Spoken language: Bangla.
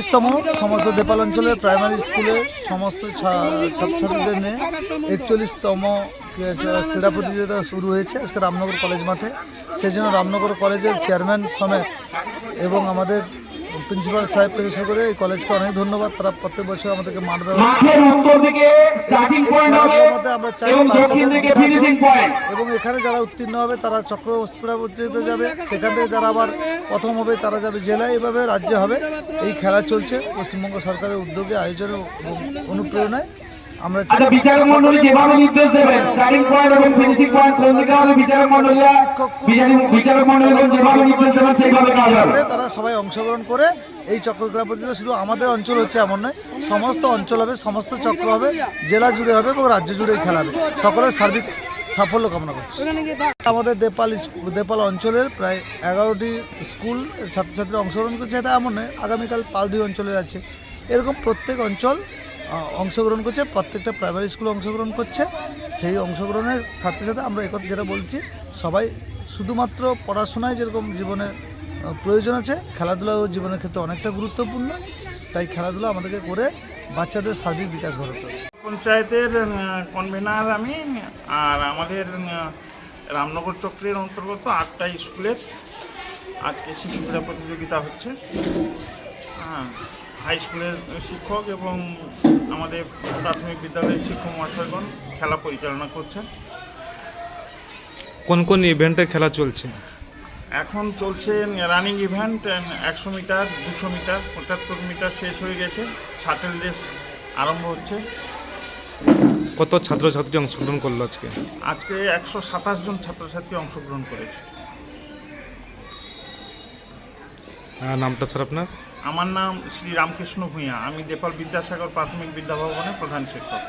41তম সমস্ত দেপাল অঞ্চলের প্রাইমারি স্কুলে সমস্ত ছাত্রছাত্রীদের নিয়ে 41তম ক্রীড়া প্রতিযোগিতা শুরু হয়েছে আজকে রামনগর কলেজ মাঠে। সেই জন্য রামনগর কলেজের চেয়ারম্যান সমেত এবং আমাদের প্রিন্সিপাল সাহেব থেকে শুরু করে এই কলেজকে অনেক ধন্যবাদ। তারা প্রত্যেক বছর আমাদেরকে মাঠ মধ্যে আমরা চাই এবং এখানে যারা উত্তীর্ণ হবে তারা চক্র প্রতিযোগিতা যাবে, সেখান থেকে যারা আবার প্রথম হবে তারা যাবে জেলায়, এভাবে রাজ্যে হবে। এই খেলা চলছে পশ্চিমবঙ্গ সরকারের উদ্যোগে, আয়োজনে এবং অনুপ্রেরণায়। আমরা তারা সবাই অংশগ্রহণ করে এই চক্র ক্রীড়া প্রতিযোগিতা শুধু আমাদের অঞ্চল হচ্ছে এমন নয়, সমস্ত অঞ্চল হবে, সমস্ত চক্র হবে, জেলা জুড়ে হবে এবং রাজ্য জুড়েই খেলা হবে। সকলের সার্বিক সাফল্য কামনা করছি। আমাদের দেপাল অঞ্চলের প্রায় 11টি স্কুল ছাত্রছাত্রীরা অংশগ্রহণ করছে। এটা এমন নয় আগামীকাল পালদি অঞ্চলের আছে, এরকম প্রত্যেক অঞ্চল অংশগ্রহণ করছে, প্রত্যেকটা প্রাইমারি স্কুল অংশগ্রহণ করছে। সেই অংশগ্রহণের সাথে সাথে আমরা একথা যেটা বলছি, সবাই শুধুমাত্র পড়াশোনায় যেরকম জীবনে প্রয়োজন আছে, খেলাধুলাও জীবনের ক্ষেত্রে অনেকটা গুরুত্বপূর্ণ। তাই খেলাধুলা আমাদেরকে করে বাচ্চাদের সার্বিক বিকাশ ঘটাতে হবে। পঞ্চায়েতের কনভেনার আমি, আর আমাদের রামনগর চক্রের অন্তর্গত 8টা স্কুলের আজকে শিশু ক্রীড়া প্রতিযোগিতা হচ্ছে। হাই স্কুলের শিক্ষক এবং আমাদের প্রাথমিক বিদ্যালয়ের শিক্ষক মহাশয়গণ খেলা পরিচালনা করছেন। কোন কোন ইভেন্টে খেলা চলছে? এখন চলছে running event 100 meter, 200 meter, 75 meter শেষ হয়ে গেছে, শাটল রেস আরম্ভ হচ্ছে। কত ছাত্রছাত্রী অংশগ্রহণ করলো আজকে? আজকে 127 জন ছাত্রছাত্রী অংশগ্রহণ করেছে। নামটা স্যার আপনার? আমার নাম শ্রী রামকৃষ্ণ ভূঁইয়া, আমি দেপাল বিদ্যাসাগর প্রাথমিক বিদ্যাভবনের প্রধান শিক্ষক।